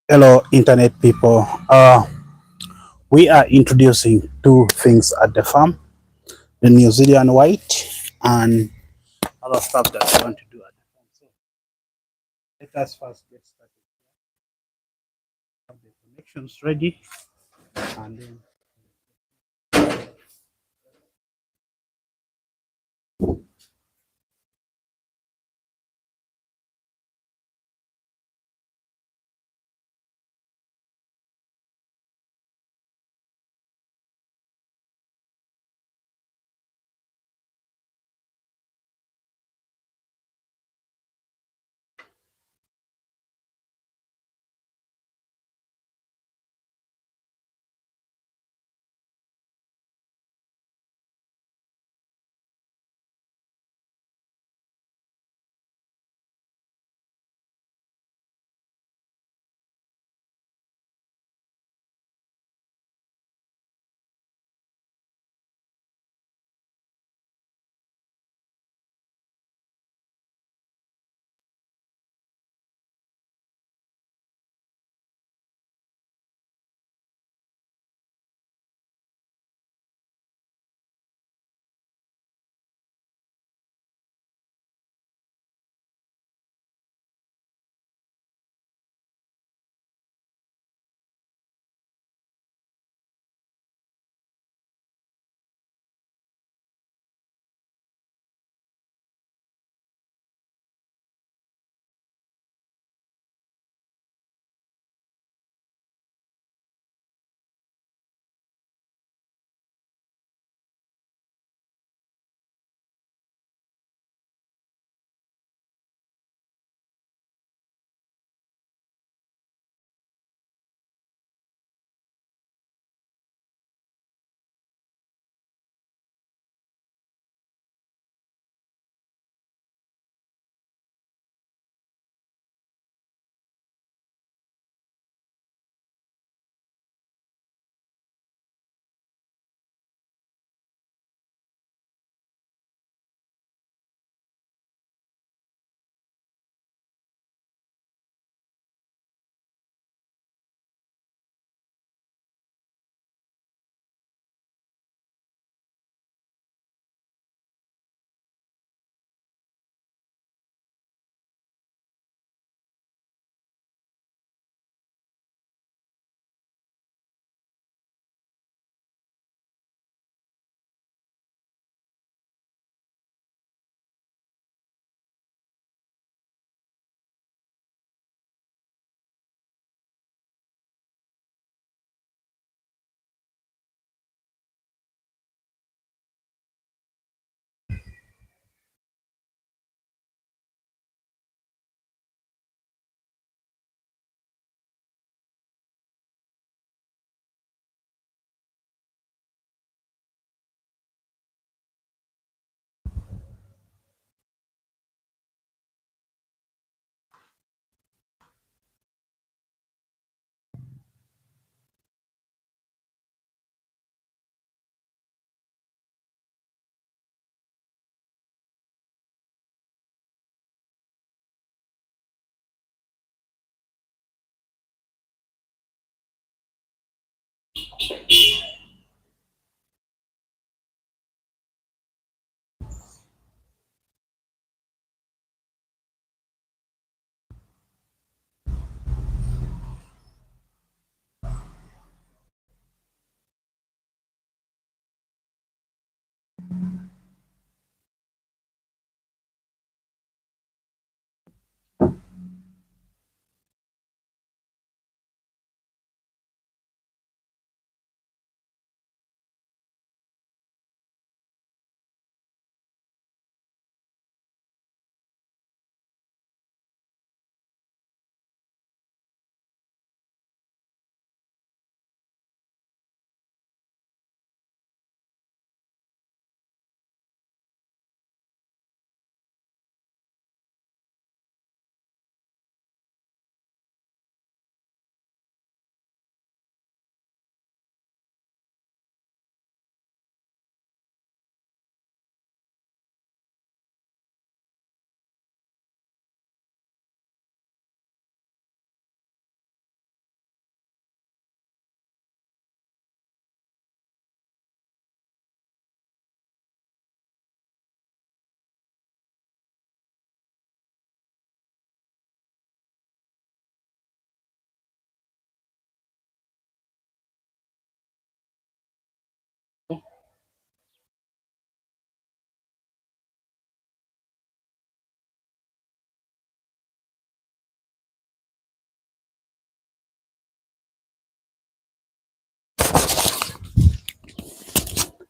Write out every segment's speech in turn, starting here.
Hello, internet people. We are introducing two things at the farm: the New Zealand white and other stuff that we want to do at the farm. So let us first get started. Have the connections ready, and then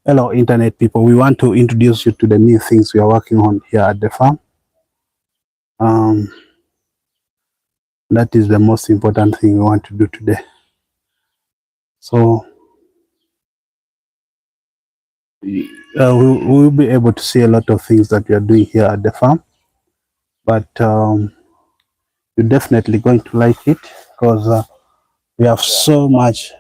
Hello, internet people. We want to introduce you to the new things we are working on here at the farm. That is the most important thing we want to do today. So we will be able to see a lot of things that we are doing here at the farm, but you're definitely going to like it because we have so much.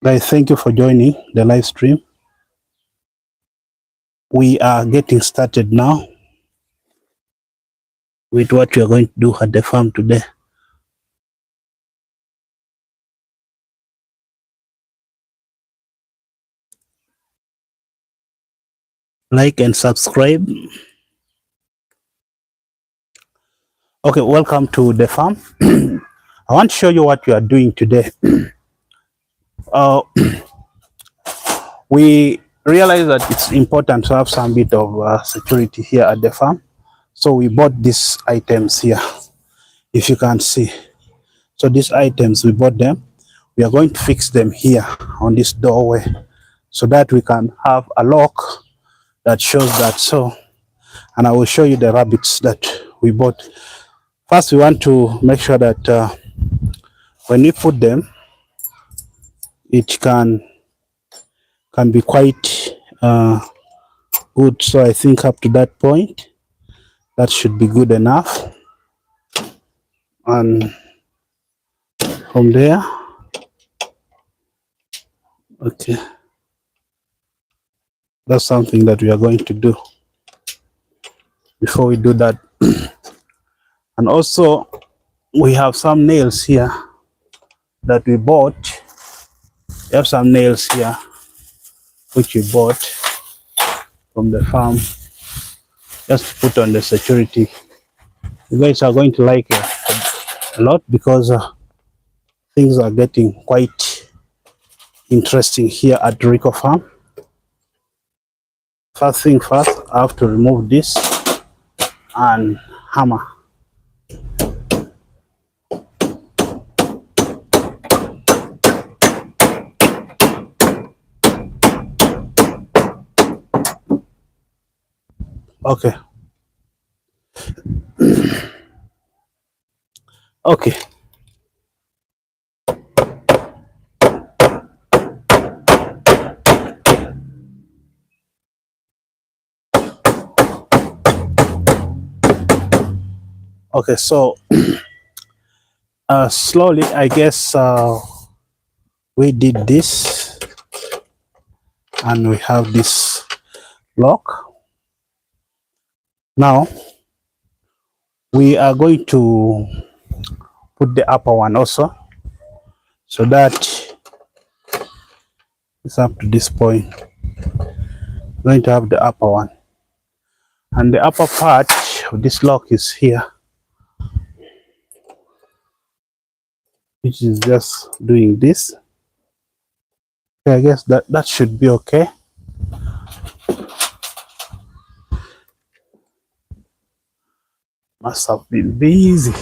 Guys, thank you for joining the live stream. We are getting started now with what we are going to do at the farm today. Like and subscribe. Okay, welcome to the farm. I want to show you what we are doing today. We realize that it's important to have some bit of security here at the farm. So we bought these items here, if you can see. So these items, we bought them. We are going to fix them here on this doorway so that we can have a lock that shows that. So, and I will show you the rabbits that we bought. First, we want to make sure that when we put them, it can be quite good. So I think up to that point, that should be good enough. And from there, okay, that's something that we are going to do. Before we do that, and also we have some nails here that we bought. We have some nails here which we bought from the farm, just to put on the security. You guys are going to like it a lot because things are getting quite interesting here at Rico Farm. First thing first, I have to remove this and hammer. Okay. Okay. Okay, so slowly, I guess we did this, and we have this lock. Now we are going to put the upper one also, so that it's up to this point. We're going to have the upper one, and the upper part of this lock is here, which is just doing this. Okay, I guess that should be okay. Must have been busy.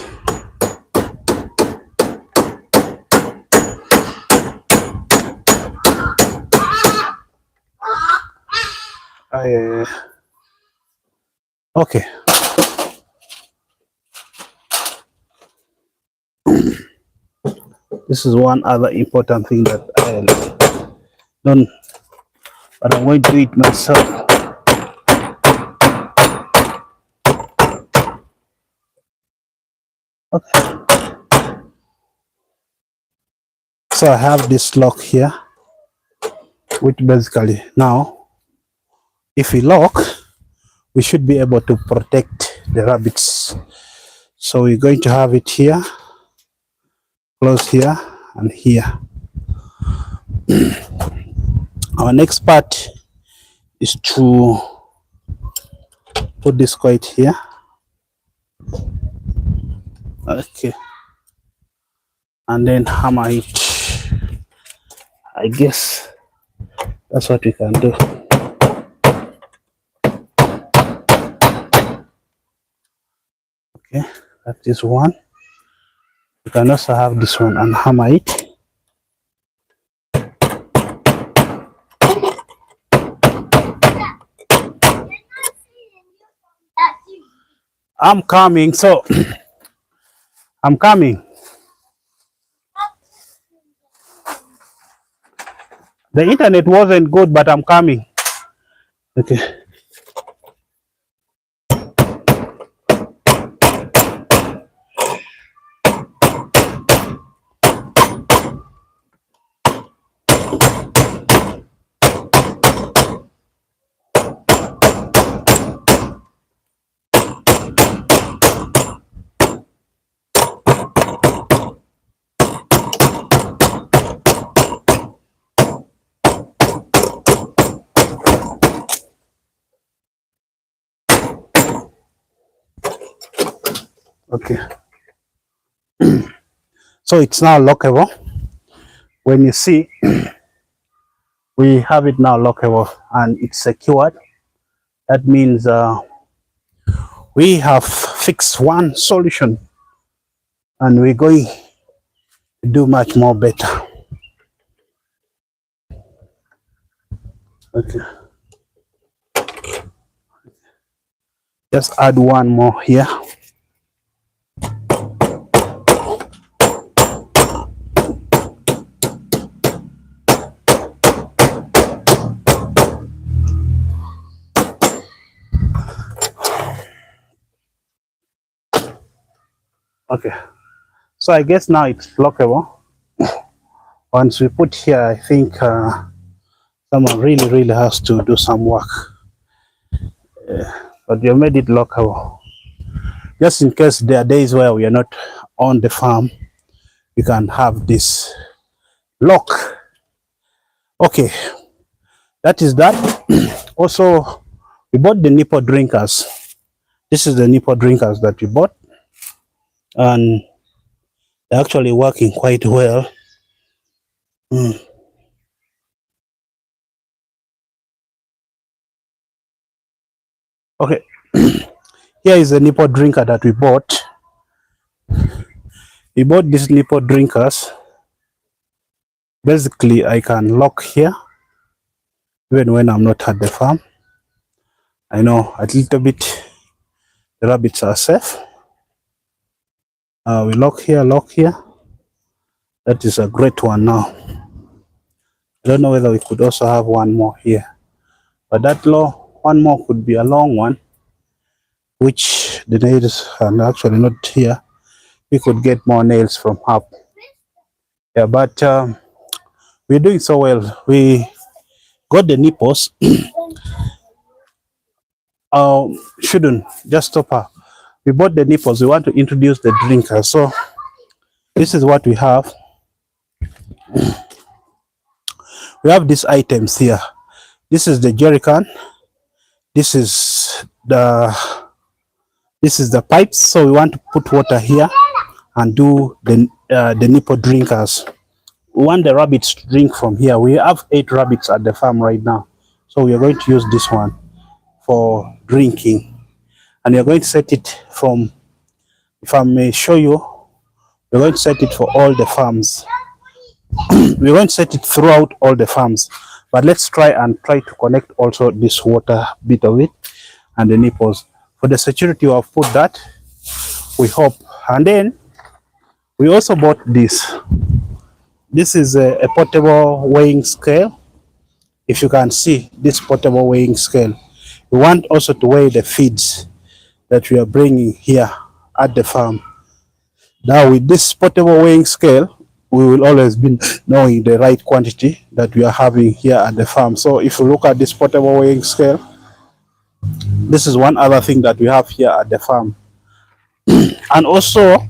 Okay. This is one other important thing that I don't, but I'm going to do it myself. Okay. So I have this lock here, which basically now, if we lock, we should be able to protect the rabbits. So we're going to have it here, close here, and here. Our next part is to put this quite here. Okay. And then hammer it. I guess that's what we can do. Okay, that is one. You can also have this one and hammer it. I'm coming, so I'm coming. The internet wasn't good, but I'm coming. Okay. Okay. So it's now lockable. When you see, we have it now lockable and it's secured. That means we have fixed one solution and we're going to do much more better. Okay. Just add one more here. Okay. So I guess now it's lockable. Once we put here, I think someone really has to do some work. But you made it lockable. Just in case there are days where we are not on the farm, we can have this lock. Okay, that is that. Also, we bought the nipple drinkers. This is the nipple drinkers that we bought, and they're actually working quite well. Okay, here is the nipple drinker that we bought. We bought these nipple drinkers. Basically, I can lock here even when I'm not at the farm. I know a little bit the rabbits are safe. We lock here. That is a great one now. I don't know whether we could also have one more here, but that one more could be a long one, which the nails are actually not here. We could get more nails from up. Yeah, but we're doing so well. We got the nipples. Shouldn't just stop her. We bought the nipples. We want to introduce the drinker. So this is what we have. We have these items here. This is the jerry can. This is the pipes. So we want to put water here and do the nipple drinkers. We want the rabbits to drink from here. We have 8 rabbits at the farm right now, so we are going to use this one for drinking, and we are going to set it from, if I may show you, we're going to set it for all the farms. We're going to set it throughout all the farms, but let's try to connect also this water bit of it and the nipples. For the security, we have put that, we hope. And then we also bought this. This is a portable weighing scale. If you can see this portable weighing scale, we want also to weigh the feeds that we are bringing here at the farm. Now with this portable weighing scale, we will always be knowing the right quantity that we are having here at the farm. So if you look at this portable weighing scale, this is one other thing that we have here at the farm. And also,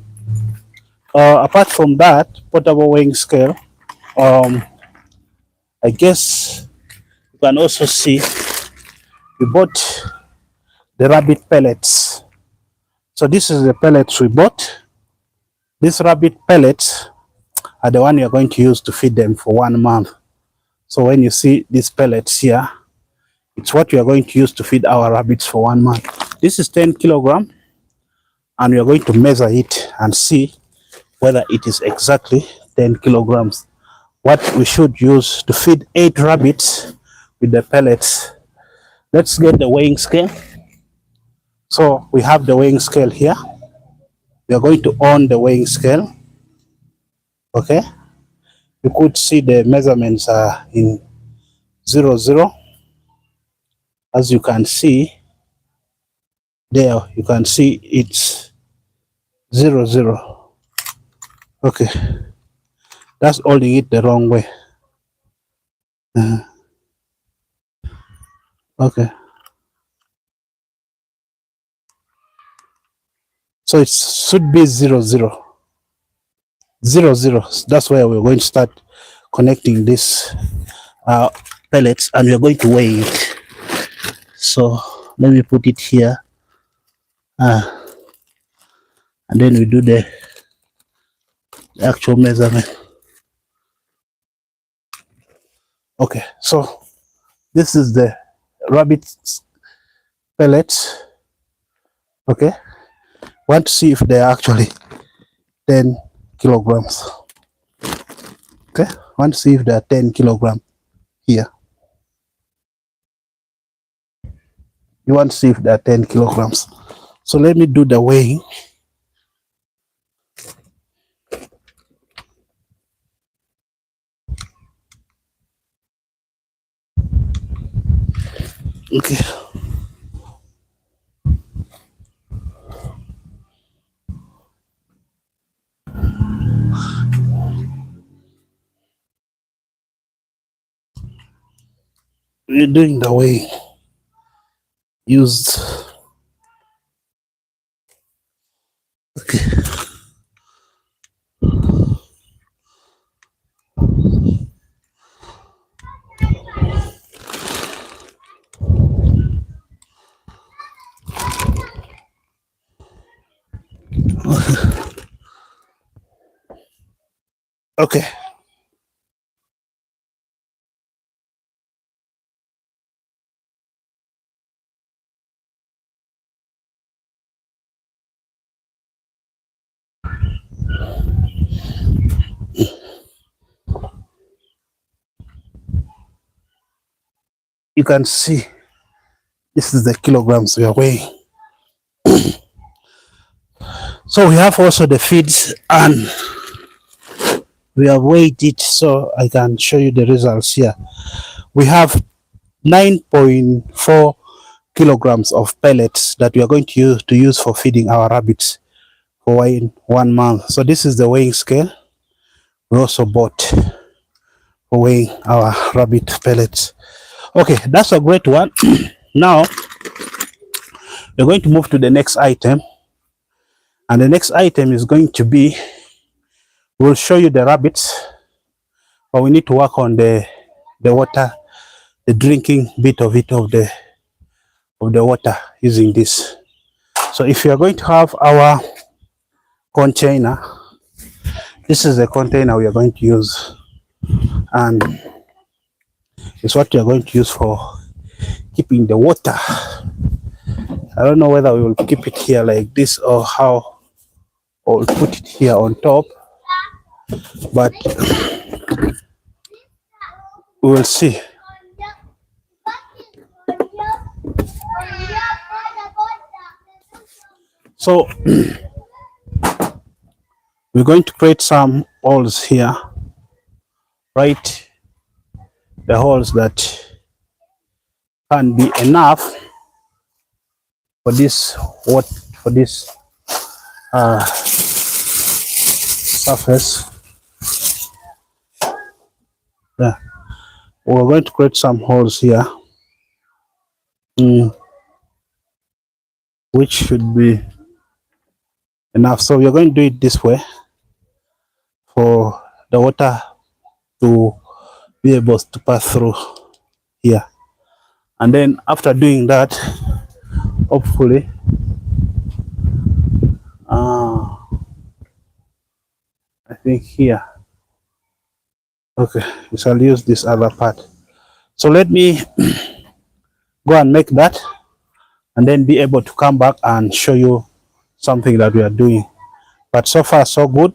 apart from that portable weighing scale, I guess you can also see we bought the rabbit pellets. So this is the pellets we bought. These rabbit pellets are the one you're going to use to feed them for 1 month. So when you see these pellets here, it's what we are going to use to feed our rabbits for 1 month. This is 10 kilogram, and we are going to measure it and see whether it is exactly 10 kilograms. What we should use to feed 8 rabbits with the pellets. Let's get the weighing scale. So we have the weighing scale here. We are going to on the weighing scale. Okay. You could see the measurements are in 00. As you can see there, you can see it's 00. Okay. That's holding it the wrong way. Okay. So it should be 00. 00. That's where we're going to start connecting this pellets, and we're going to weigh it. So let me put it here, and then we do the actual measurement. Okay, so this is the rabbit pellets. Okay, want to see if they are actually 10 kilograms. Okay, want to see if they are 10 kilograms here. You want to see if they are 10 kilograms. So let me do the weighing. Okay. We're doing the weighing used. Okay. Okay. You can see this is the kilograms we are weighing. So we have also the feeds, and we have weighed it so I can show you the results here. We have 9.4 kilograms of pellets that we are going to use for feeding our rabbits for weighing 1 month. So this is the weighing scale we also bought for weighing our rabbit pellets. Okay, that's a great one. Now we're going to move to the next item, and the next item is going to be, we'll show you the rabbits, but we need to work on the water, the drinking bit of it, of the water using this. So if you are going to have our container, this is the container we are going to use, and it's what we are going to use for keeping the water. I don't know whether we will keep it here like this or how, or we'll put it here on top, but we will see. So we're going to create some holes here, right? The holes that can be enough for this, what, for this surface. Yeah, we're going to create some holes here, which should be enough. So we're going to do it this way for the water to be able to pass through here, and then after doing that, hopefully I think here, okay, we shall use this other part. So let me go and make that, and then be able to come back and show you something that we are doing. But so far, so good.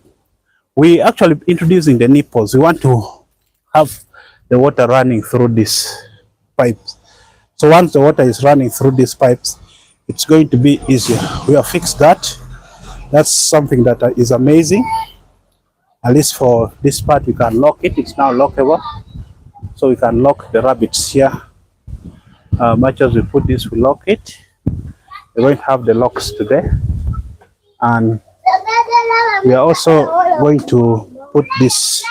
We actually introducing the nipples. We want to have the water running through these pipes. So once the water is running through these pipes, it's going to be easier. We have fixed that. That's something that is amazing. At least for this part, we can lock it. It's now lockable. So we can lock the rabbits here. Much as we put this, we lock it. We're going to have the locks today. And we are also going to put this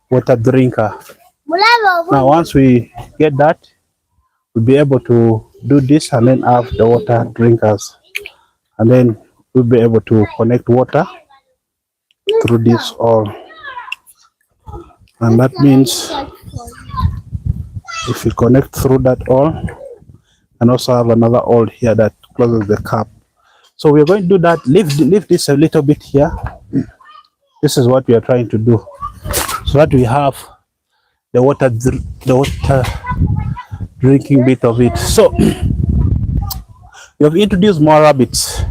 water drinker. Now, once we get that, we'll be able to do this and then have the water drinkers. And then we'll be able to connect water through this all. And that means if we connect through that all, and also have another all here that closes the cap. So we're going to do that. Leave this a little bit here. This is what we are trying to do, so that we have the water drinking bit of it. So we have introduced more rabbits.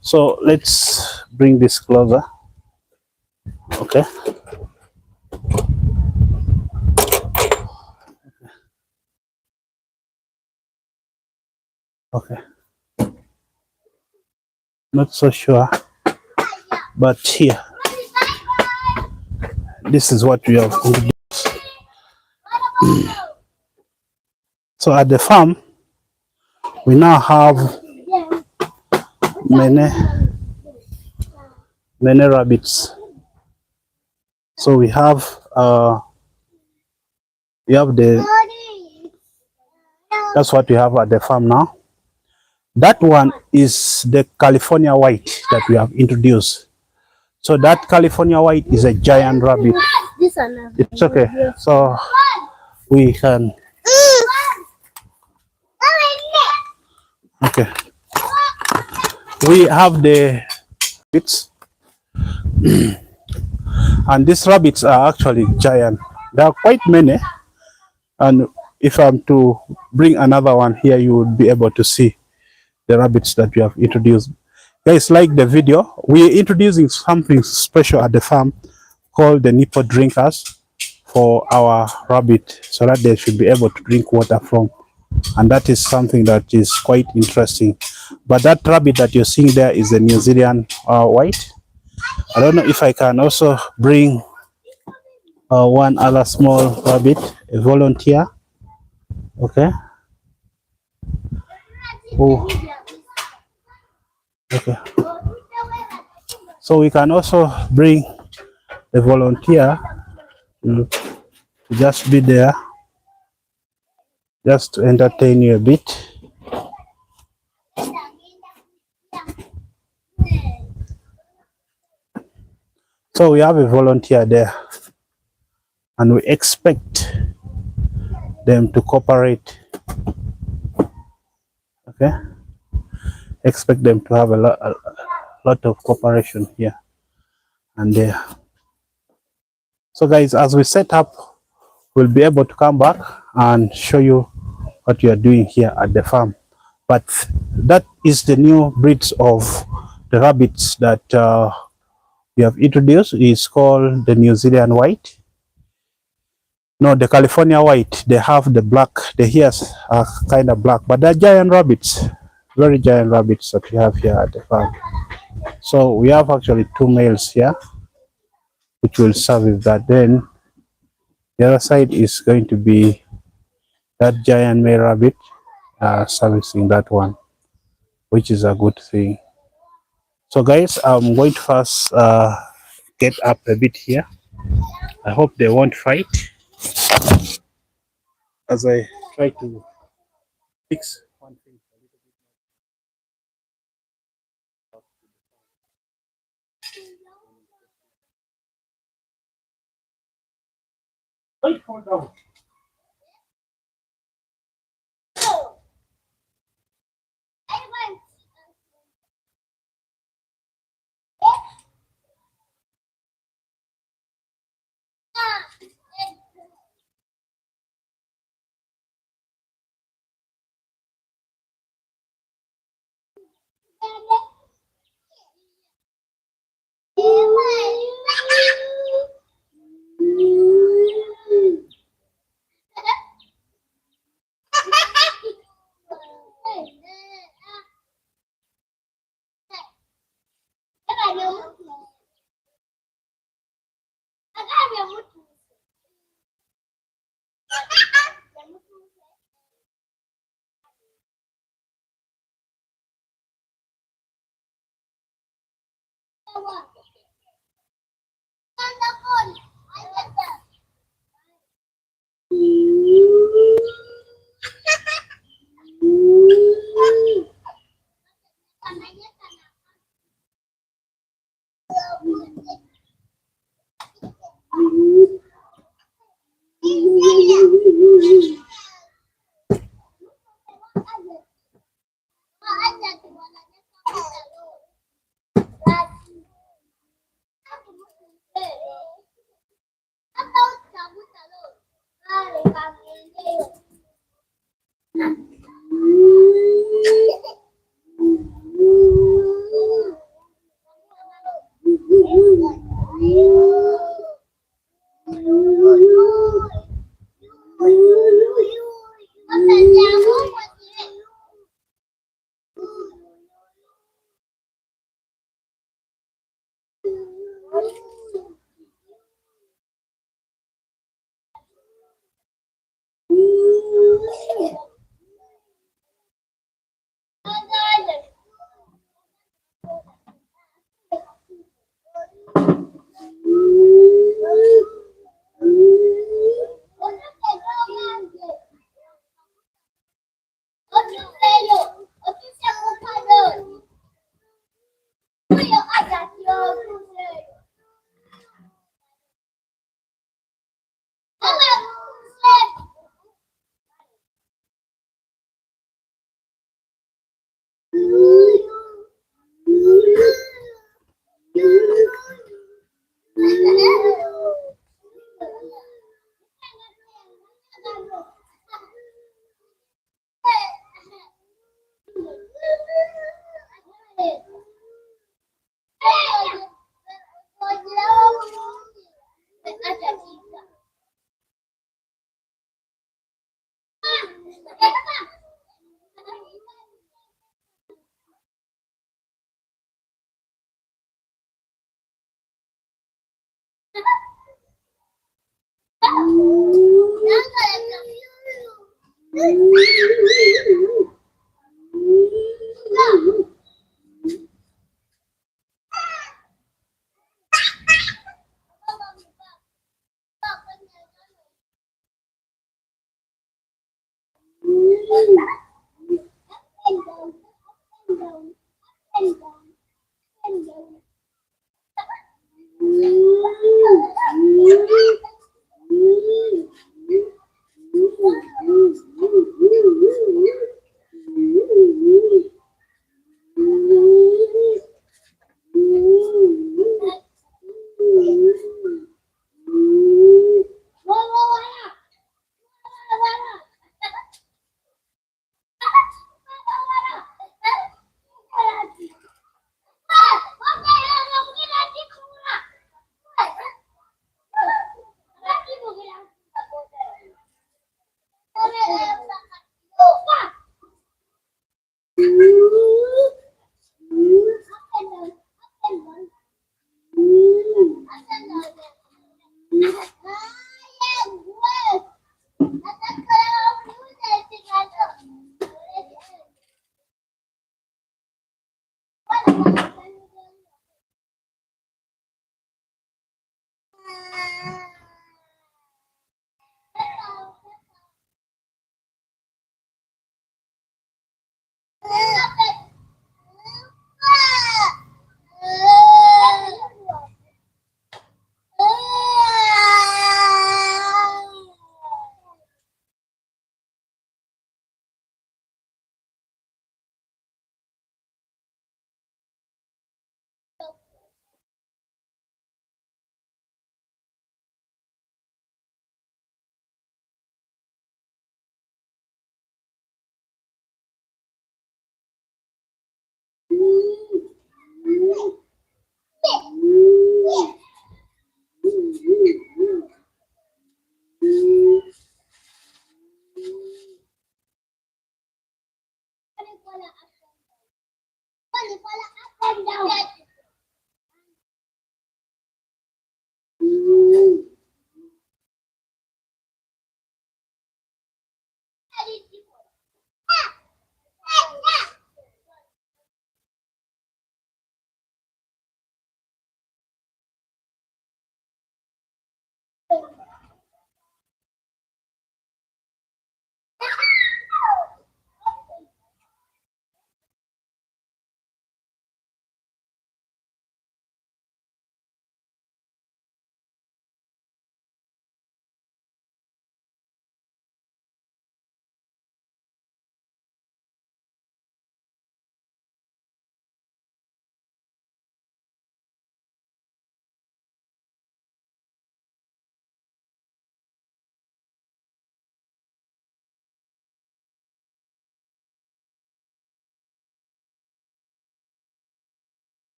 So let's bring this closer. Okay. Okay. Not so sure, but here, this is what we have introduced. So at the farm, we now have many rabbits. So we have that's what we have at the farm now. That one is the California white that we have introduced. So that California white is a giant rabbit. It's okay. So we can. Okay. We have the rabbits, and these rabbits are actually giant. There are quite many, and if I'm to bring another one here, you would be able to see the rabbits that we have introduced. Guys, like the video, we are introducing something special at the farm called the nipple drinkers for our rabbit, so that they should be able to drink water from. And that is something that is quite interesting. But that rabbit that you're seeing there is a New Zealand white. I don't know if I can also bring one other small rabbit, a volunteer. Okay. Oh. Okay. So we can also bring a volunteer to just be there, just to entertain you a bit. So we have a volunteer there, and we expect them to cooperate. Okay. Expect them to have a lot of cooperation here and there. So guys, as we set up, we'll be able to come back and show you what we are doing here at the farm. But that is the new breeds of the rabbits that we have introduced. It's called the New Zealand white. No, the California white. They have the black. The ears are kind of black, but they're giant rabbits, very giant rabbits that we have here at the farm. So we have actually two males here, which will serve with that. Then the other side is going to be that giant male rabbit servicing that one, which is a good thing. So guys, I'm going to first get up a bit here. I hope they won't fight as I try to fix one thing. Don't fall down.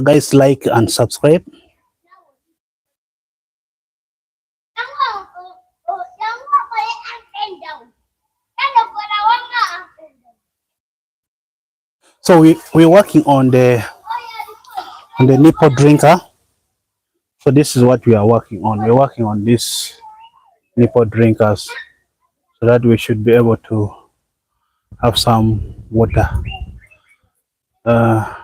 Guys, like and subscribe. So we're working on the nipple drinker. So this is what we are working on. We're working on this nipple drinkers so that we should be able to have some water. Uh,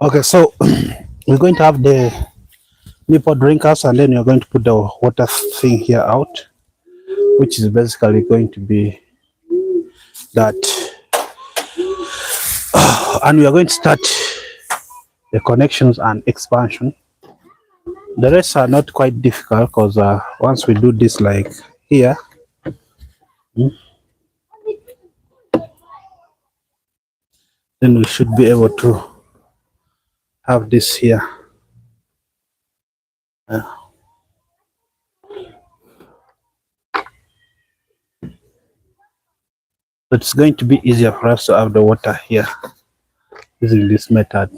okay, so we're going to have the nipple drinkers, and then you're going to put the water thing here out, which is basically going to be that. And we are going to start the connections and expansion. The rest are not quite difficult because once we do this like here, then we should be able to have this here. It's going to be easier for us to have the water here using this method.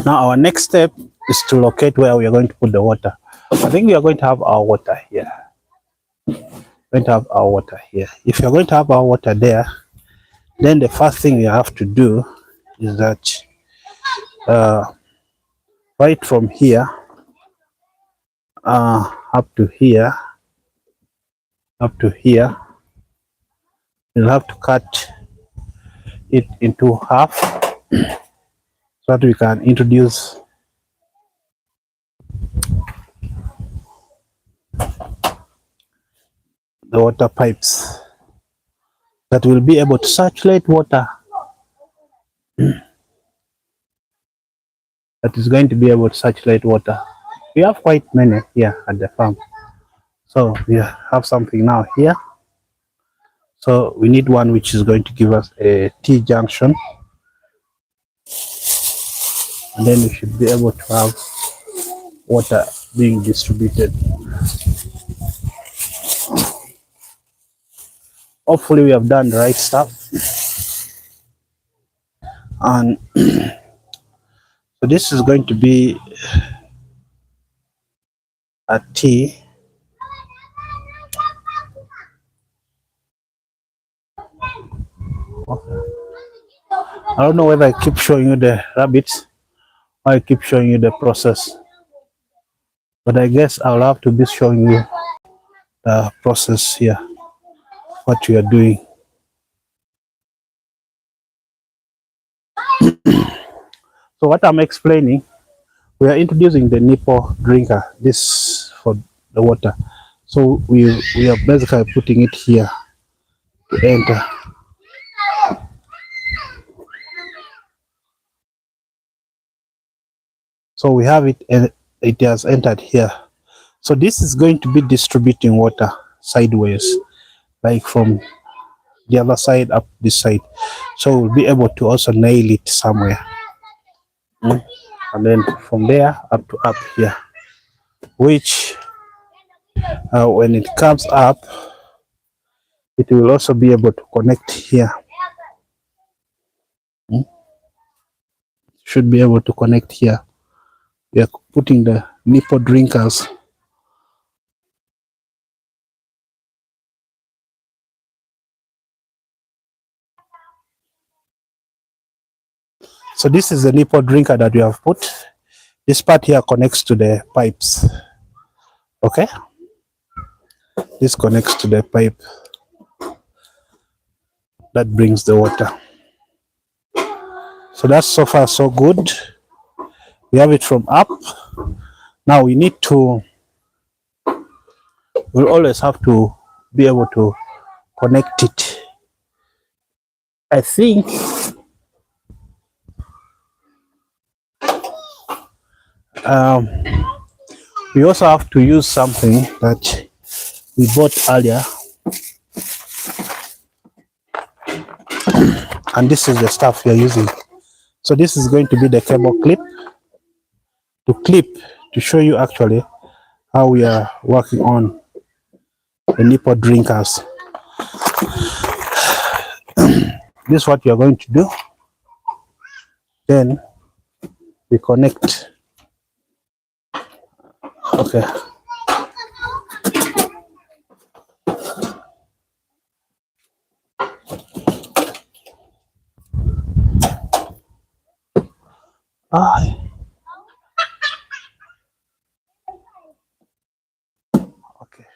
Now our next step is to locate where we are going to put the water. I think we are going to have our water here. Going to have our water here. If you're going to have our water there, then the first thing you have to do is that right from here up to here, you'll have to cut it into half so that we can introduce the water pipes that will be able to circulate water. That is going to be able to circulate water. We have quite many here at the farm. So we have something now here. So we need one which is going to give us a T junction. And then we should be able to have water being distributed. Hopefully we have done the right stuff. And so this is going to be a T. Okay. I don't know whether I keep showing you the rabbits or I keep showing you the process, but I guess I'll have to be showing you the process here, what we are doing. So what I'm explaining, we are introducing the nipple drinker, this for the water. So we are basically putting it here to enter. So we have it and it has entered here. So this is going to be distributing water sideways, like from the other side up this side. So we'll be able to also nail it somewhere. And then from there up to up here, which when it comes up, it will also be able to connect here. Should be able to connect here. We are putting the nipple drinkers. So this is the nipple drinker that we have put. This part here connects to the pipes. Okay, this connects to the pipe that brings the water. So that's so far so good. We have it from up. Now we need to, we'll always have to be able to connect it I think um, we also have to use something that we bought earlier, and this is the stuff we are using. So this is going to be the cable clip to show you actually how we are working on the nipple drinkers. This is what you are going to do. Then we connect. Okay. Okay. Okay.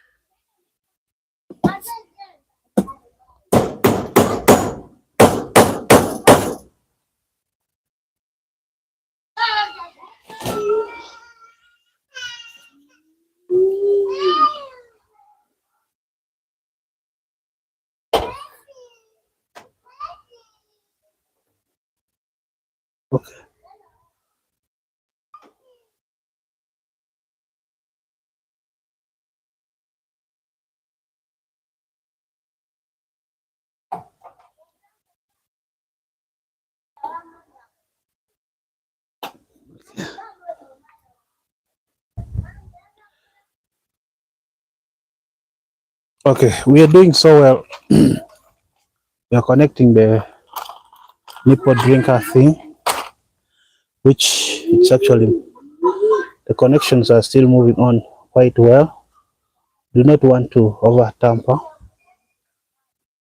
Okay, we are doing so well. We are connecting the nipple drinker thing, which it's actually the connections are still moving on quite well. Do not want to over tamper.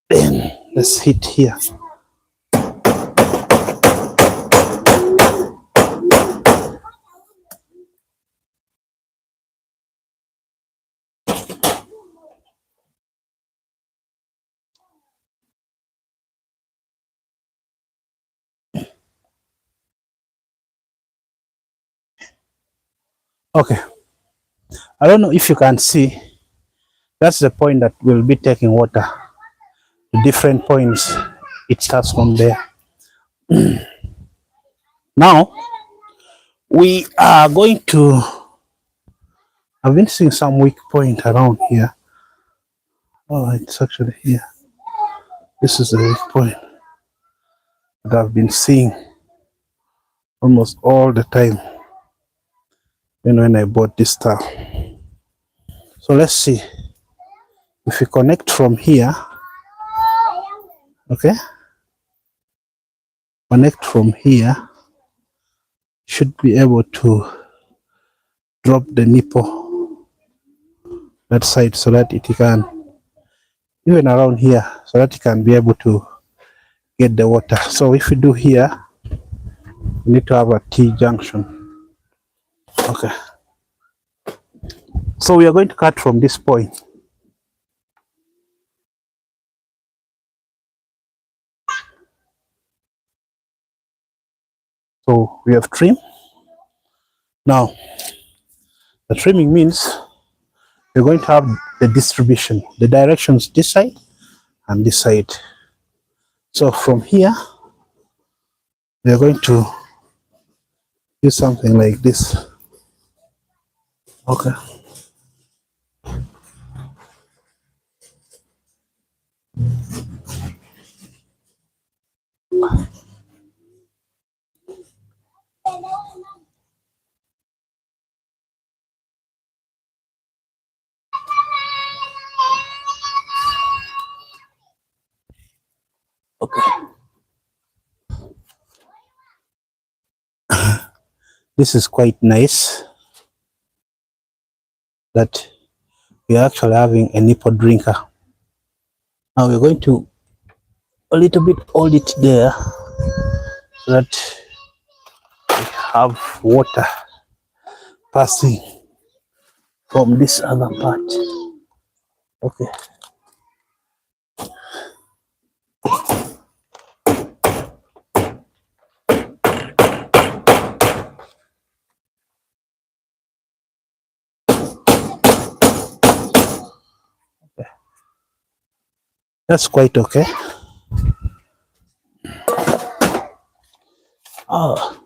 Then let's hit here. Okay, I don't know if you can see, that's the point that will be taking water. The different points, it starts from there. Now we are going to, I've been seeing some weak point around here. Oh, it's actually here. This is the weak point that I've been seeing almost all the time when I bought this stuff. So let's see if we connect from here. Okay, connect from here, should be able to drop the nipple that side so that it can, even around here, so that it can be able to get the water. So if we do here, we need to have a T junction. Okay, so we are going to cut from this point. So we have trim. Now the trimming means we're going to have the distribution, the directions this side and this side. So from here we are going to do something like this. Okay, okay. This is quite nice that we are actually having a nipple drinker. Now we're going to a little bit hold it there so that we have water passing from this other part. Okay. That's quite okay. Oh,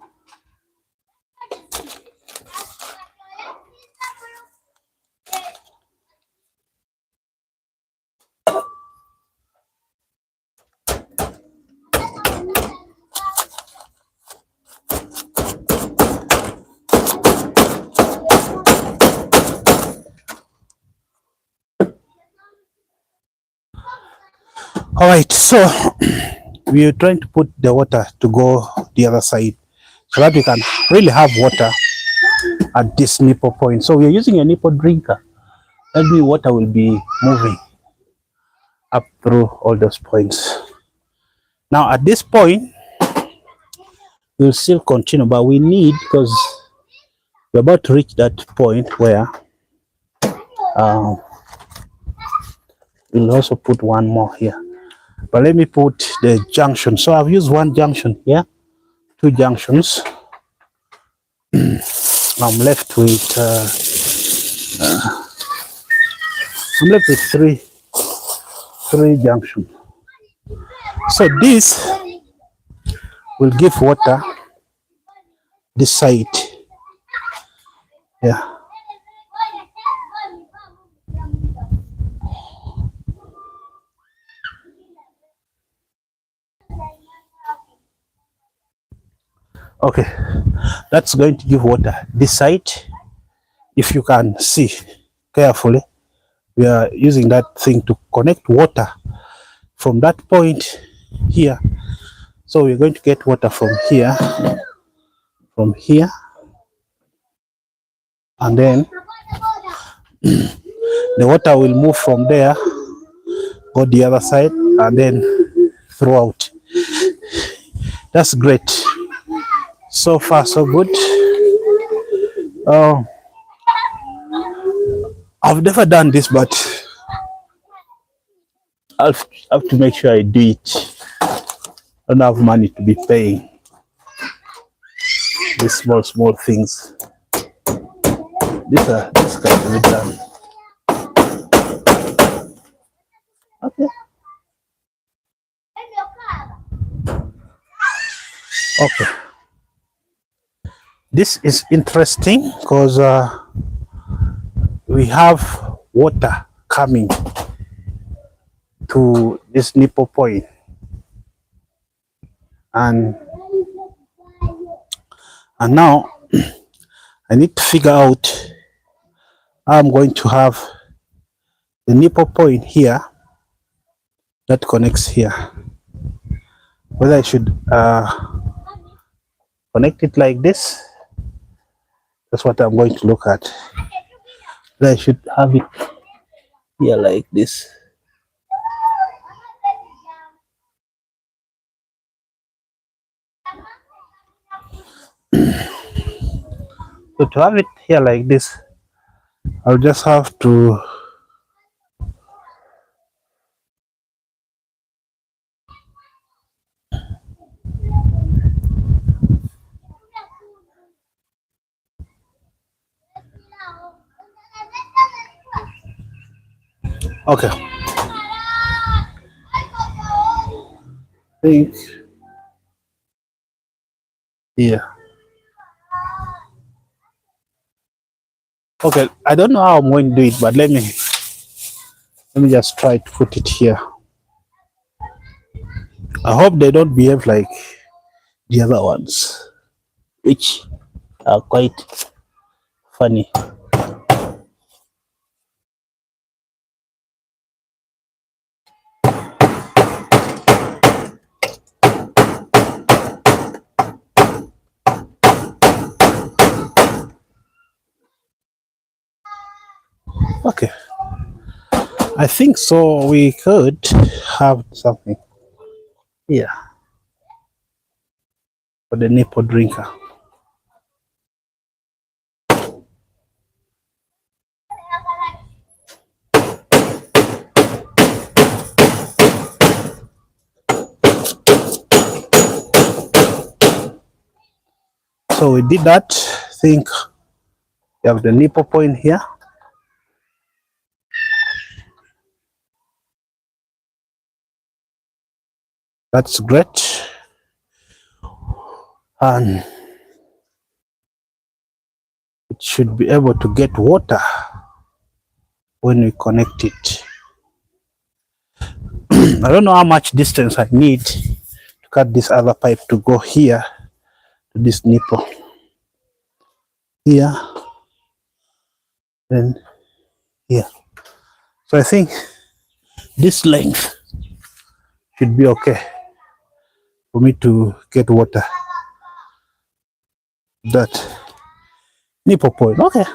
all right. So we are trying to put the water to go the other side so that we can really have water at this nipple point. So we are using a nipple drinker. That means water will be moving up through all those points. Now at this point, we'll still continue, but we need, because we're about to reach that point where um, we'll also put one more here. But let me put the junction. So I've used one junction here, two junctions. I'm left with three junctions. So this will give water this side. Yeah. Okay, that's going to give water this side. If you can see carefully, we are using that thing to connect water from that point here. So we're going to get water from here, and then the water will move from there, go the other side, and then throughout. That's great. So far, so good. Oh, I've never done this, but I'll have to make sure I do it. I don't have money to be paying these small things. This can be done. Okay. Okay. This is interesting because we have water coming to this nipple point, and now I need to figure out how I'm going to have the nipple point here that connects here. Whether I should connect it like this. That's what I'm going to look at. Whether I should have it here like this. So to have it here like this, I'll just have to okay. Think here. Okay, I don't know how I'm going to do it, but let me just try to put it here. I hope they don't behave like the other ones, which are quite funny. Okay, I think so. We could have something here for the nipple drinker. So we did that. I think you have the nipple point here. That's great. and it should be able to get water when we connect it. I don't know how much distance I need to cut this other pipe to go here to this nipple here, then here. So I think this length should be okay for me to get water. That nipple point, okay.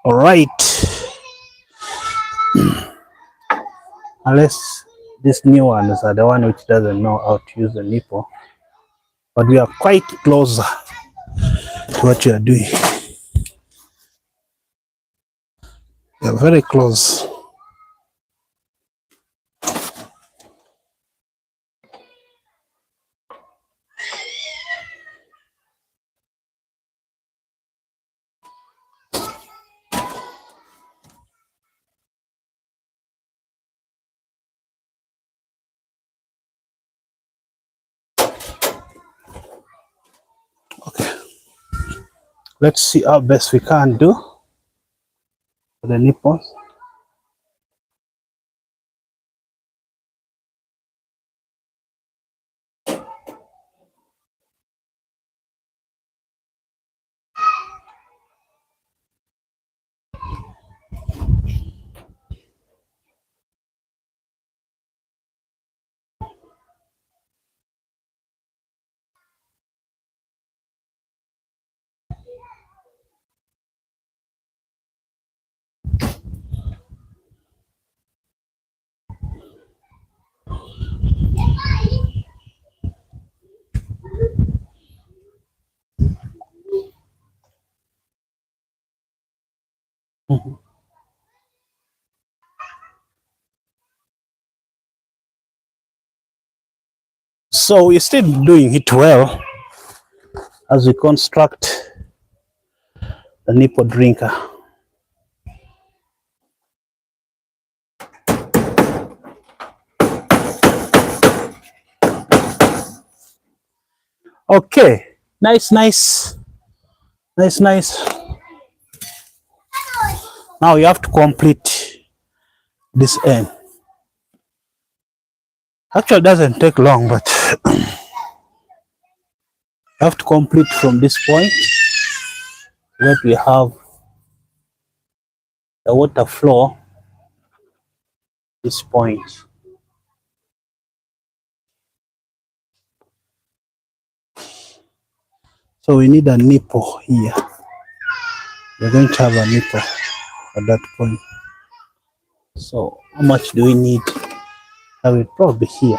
All right. Unless these new ones are the one which doesn't know how to use the nipple, but we are quite closer to what you are doing. We are very close. Okay. Let's see how best we can do for the nipples. So we're still doing it well as we construct the nipple drinker. Okay, nice. Now you have to complete this end. Actually, it doesn't take long, but you have to complete from this point where we have the water flow. This point. So we need a nipple here. We're going to have a nipple at that point. So how much do we need? I will probably here.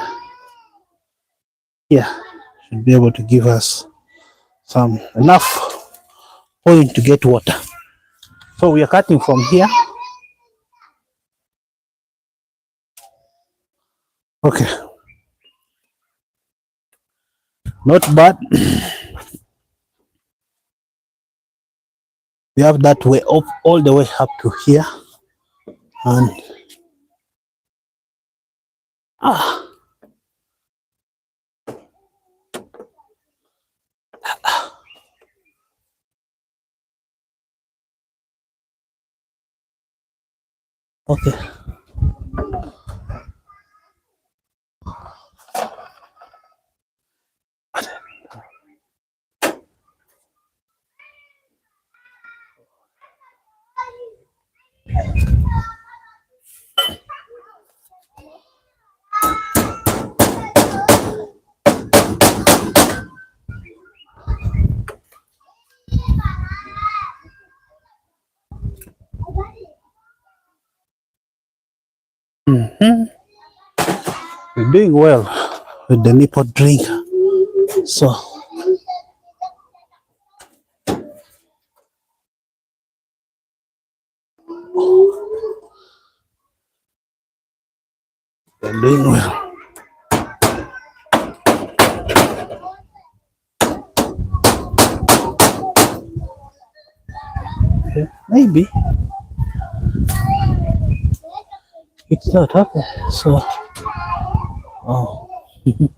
Here should be able to give us some enough point to get water. So we are cutting from here. Okay. Not bad. We have that way up all the way up to here. And okay. Mhm. We're doing well with the nipple drink. So we're doing well. Yeah, maybe it's not okay. So oh, in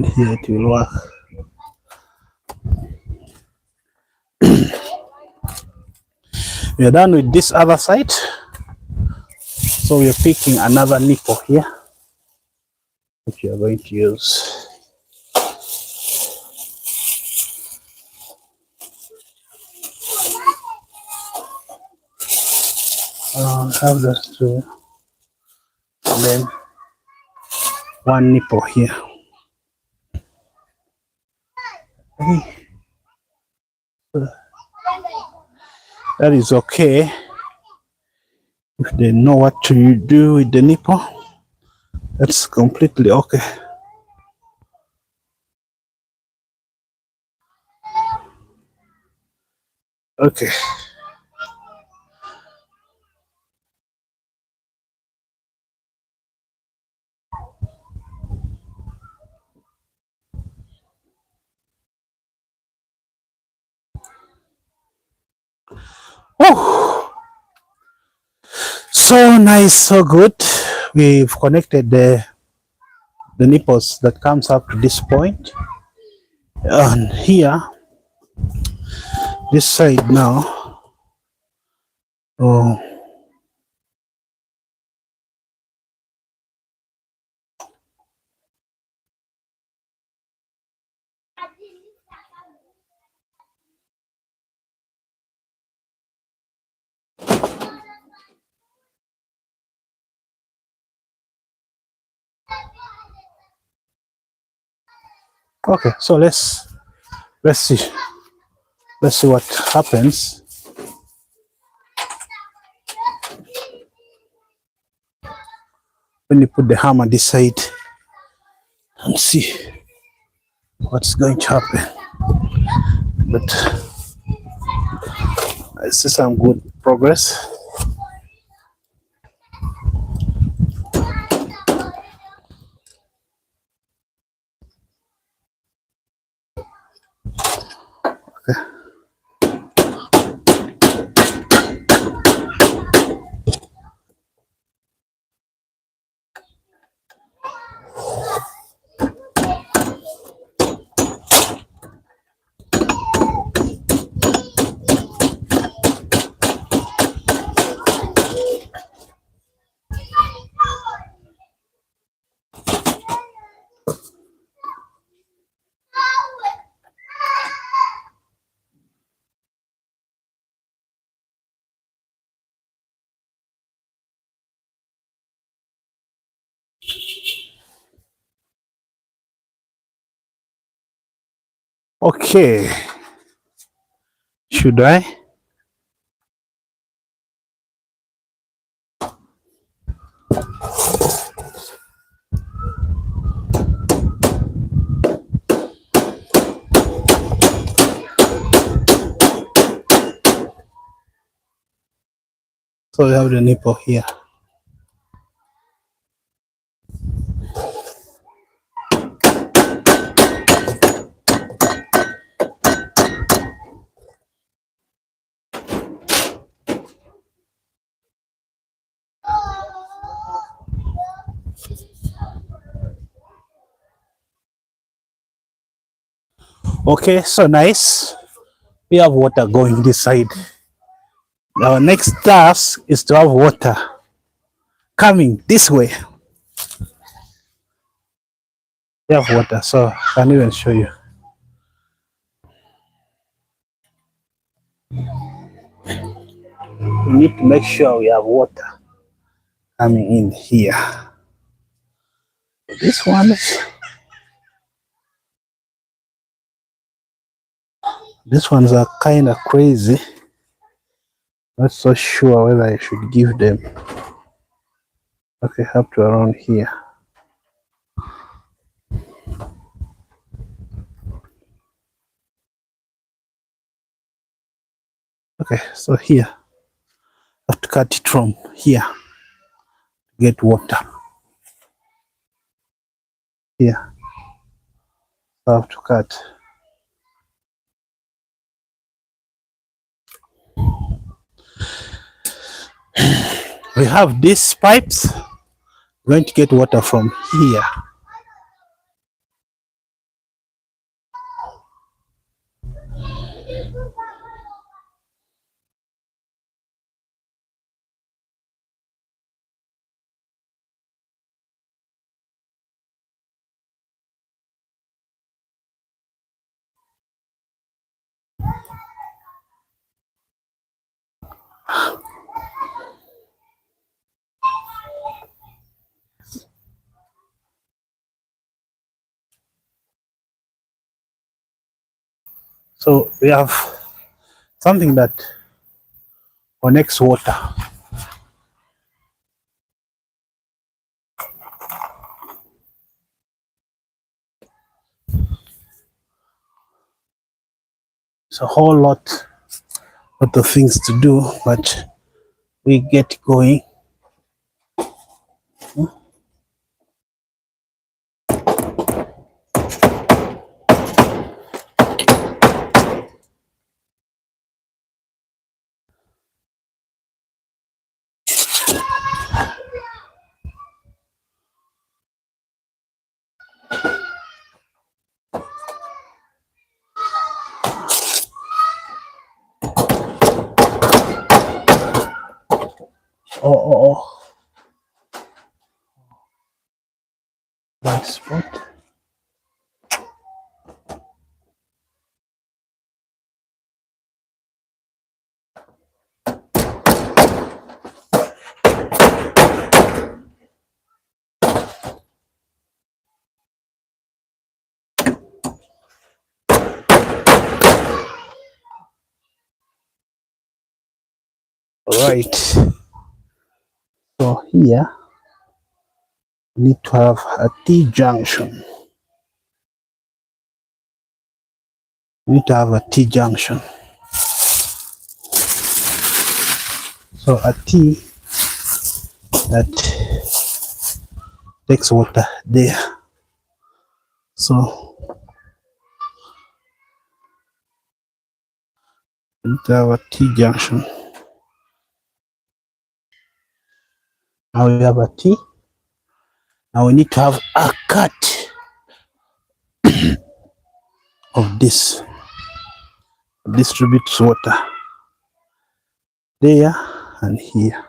here it will work. We're done with this other side. So we're picking another nipple here, which we are going to use. Have that too. And then one nipple here. Hey, that is okay if they know what to do with the nipple. That's completely okay. Okay. Oh, so nice, so good. We've connected the nipples that comes up to this point, and here, this side now. Oh, okay. So let's see. Let's see what happens when you put the hammer this side and see what's going to happen. But I see some good progress. Okay, should I? So we have the nipple here. Okay, so nice. We have water going this side. Our next task is to have water coming this way. We have water, so I can even show you. We need to make sure we have water coming in here. This one These ones are kind of crazy. Not so sure whether I should give them. Okay, up to around here. Okay, so here, I have to cut it from here. Get water. Here, I have to cut. We have these pipes. We're going to get water from here. So we have something that connects water. It's a whole lot of things to do, but we get going. Oh, that spot. Right. So here we need to have a T junction. We need to have a T junction. So a T that takes water there. So we need to have a T junction. Now we have a T. Now we need to have a cut of this. Distributes water there and here.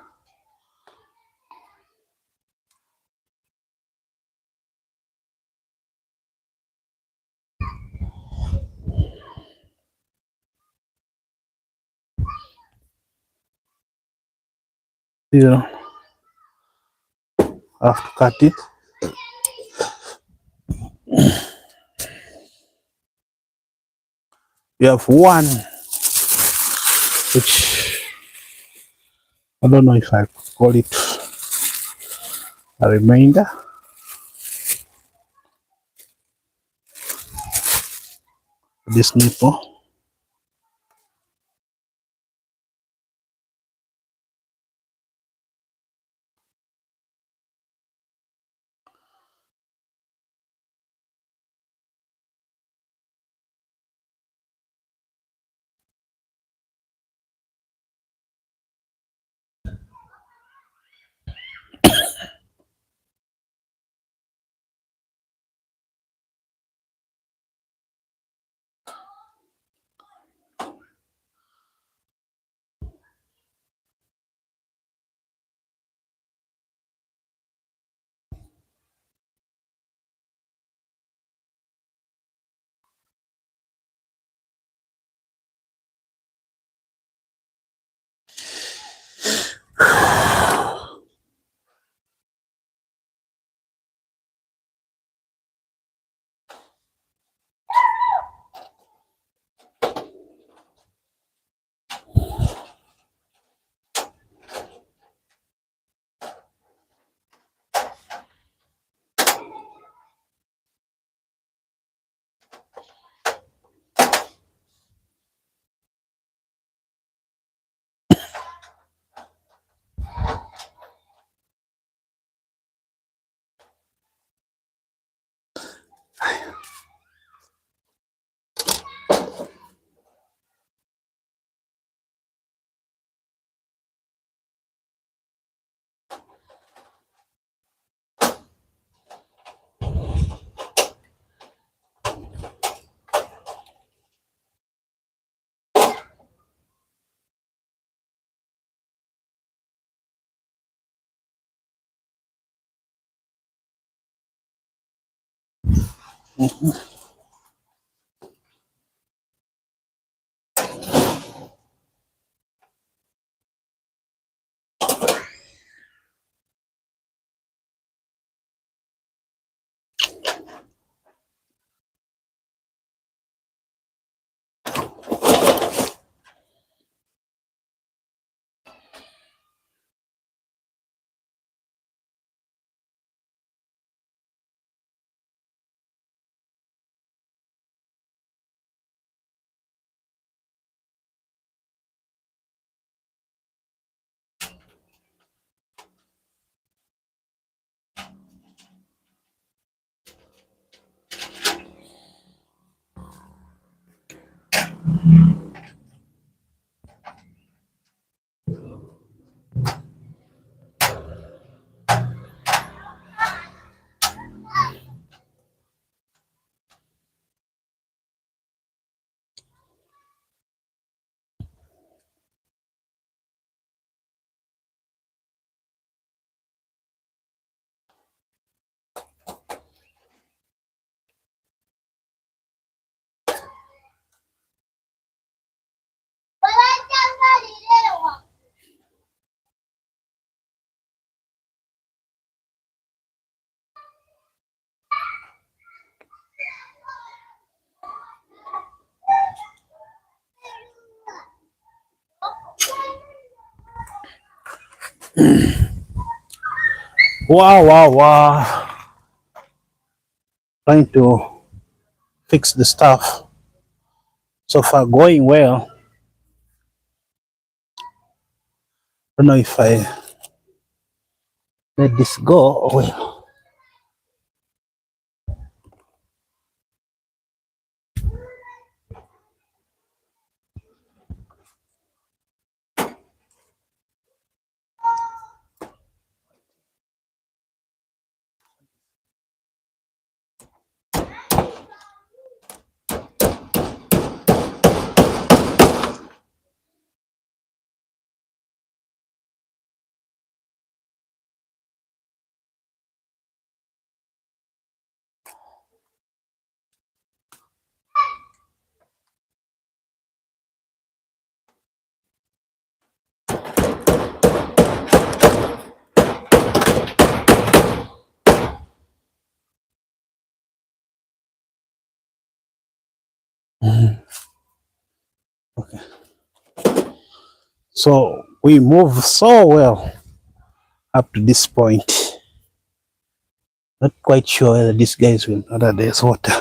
You have to cut it. We have one, which I don't know if I call it a remainder. This nipple. Wow, wow, wow. Trying to fix the stuff. So far going well. Don't know if I let this go or well. Okay. So we move so well up to this point. Not quite sure whether these guys will know that there's water.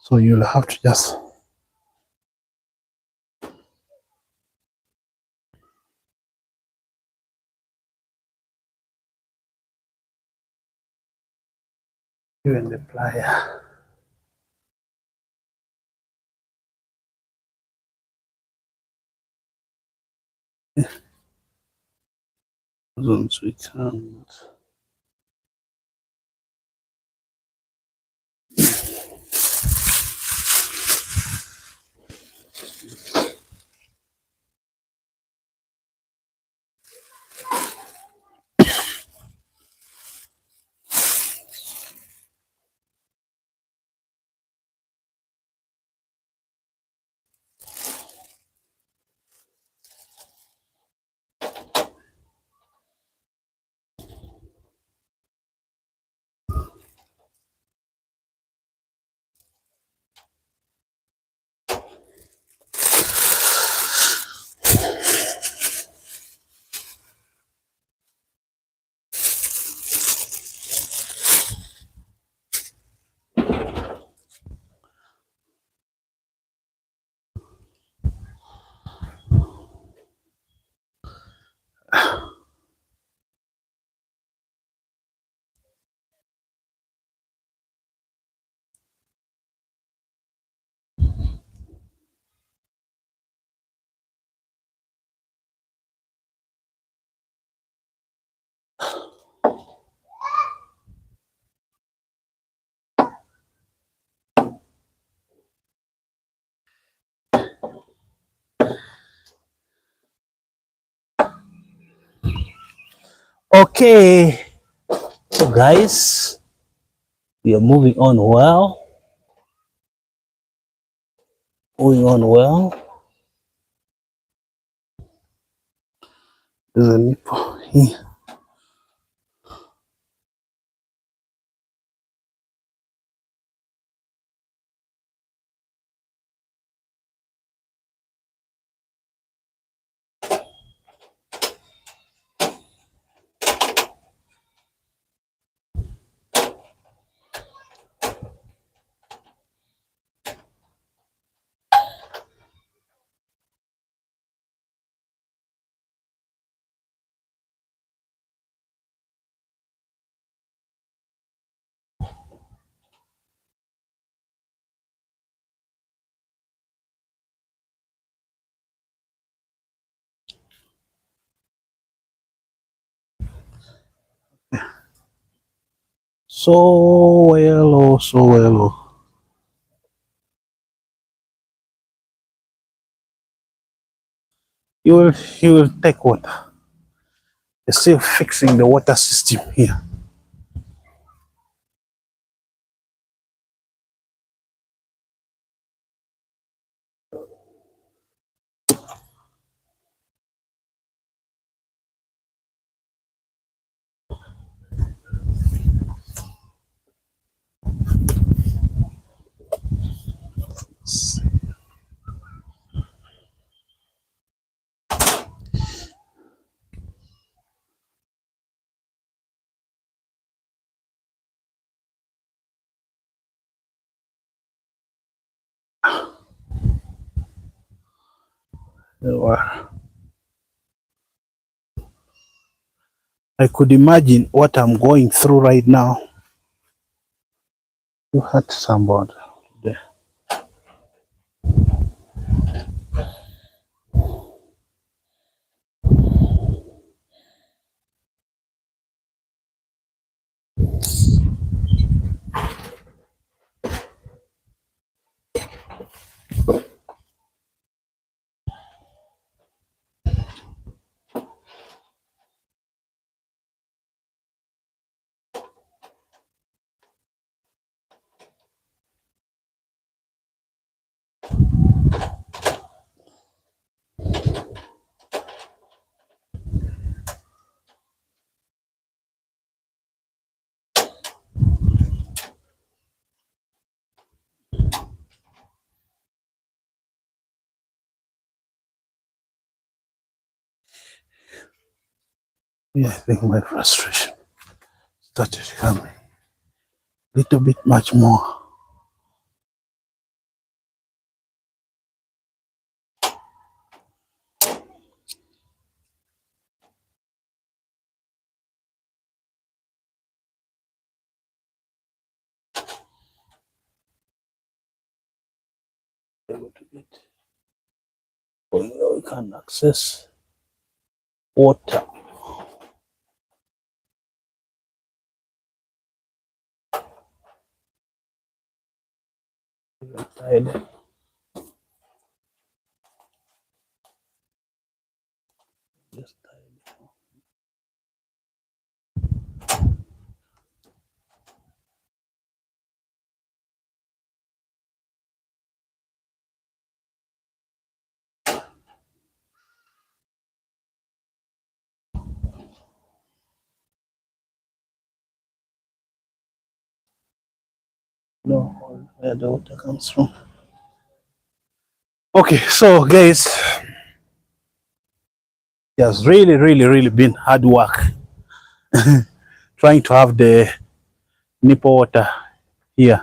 So you'll have to just even the plier. Zones we can't. Okay, so guys, we are moving on well. Moving on well. There's a nipple here. So well, oh, so well. Oh. You will take water. You're still fixing the water system here. I could imagine what I'm going through right now. You hurt somebody there. Yeah, I think my frustration started coming a little bit much more. Able to get. We can access water. Tide. Just tide. No, where the water comes from. Okay, so guys, it has really been hard work trying to have the nipple water here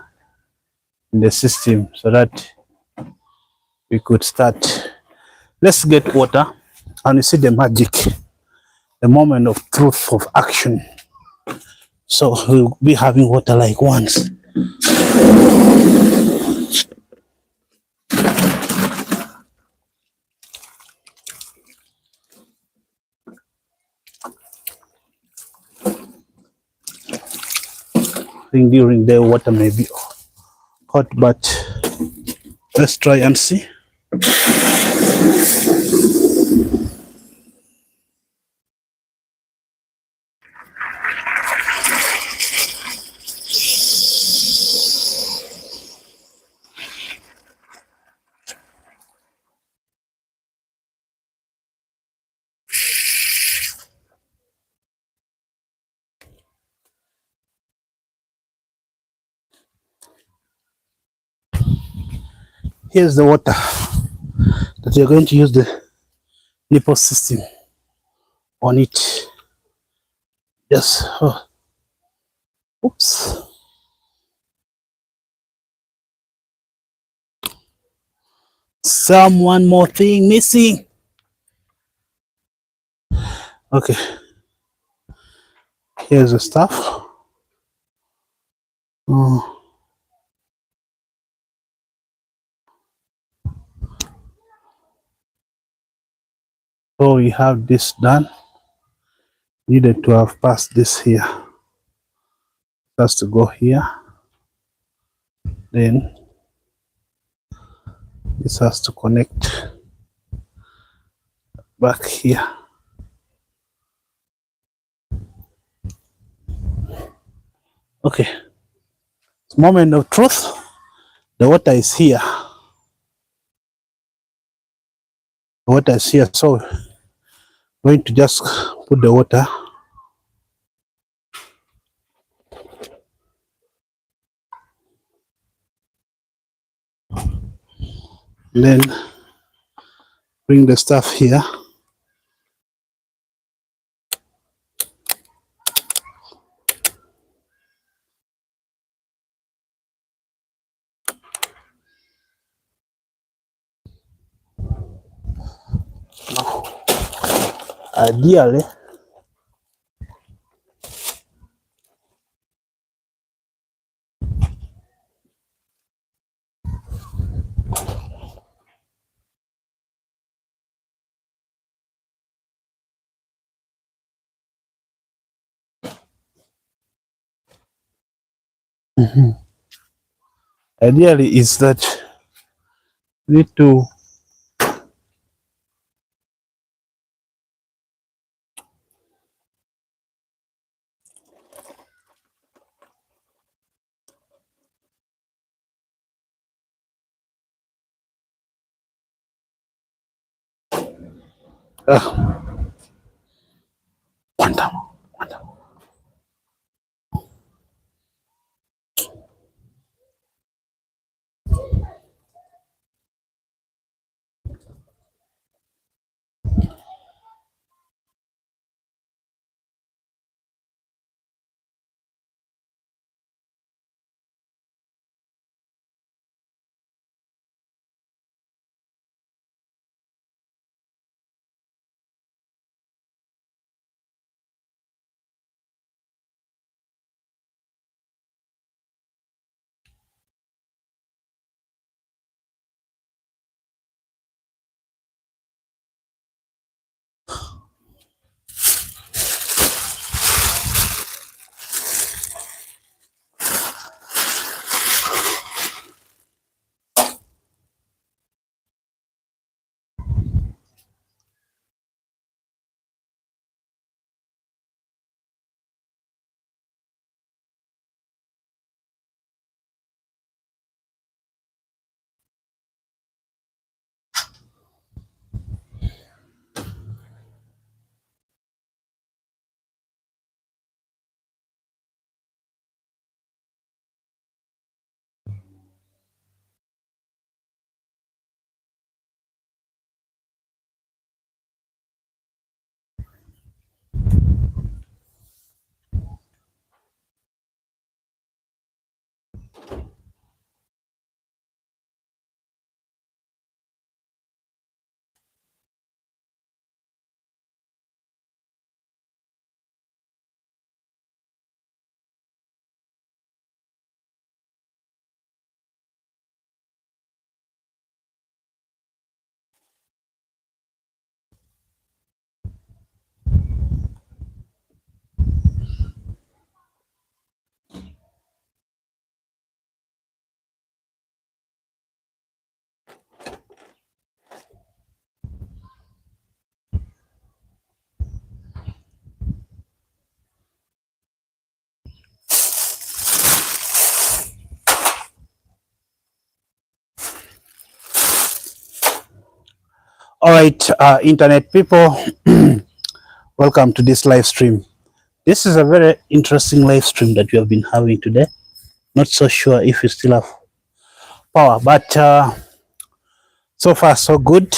in the system so that we could start. Let's get water and you see the magic, the moment of truth of action. So we'll be having water like once. I think during the water may be hot, but let's try and see. Here's the water that you're going to use the nipple system on it. Just oops. One more thing missing. Okay, here's the stuff. So we have this done. Needed to have passed this here. Has to go here. Then this has to connect back here. Okay, moment of truth. The water is here. The water is here, so going to just put the water then bring the stuff here. Ideally, ideally is that we need to one time. All right, internet people, welcome to this live stream. This is a very interesting live stream that we have been having today. Not so sure if you still have power, but So far, so good,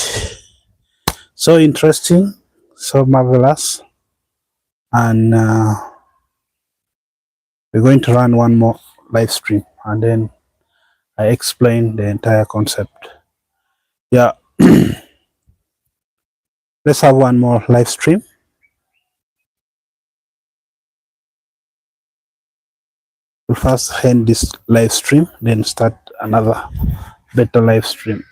so interesting, so marvelous. And we're going to run one more live stream, and then I explain the entire concept. Yeah, let's have one more live stream. We'll first end this live stream, then start another better live stream.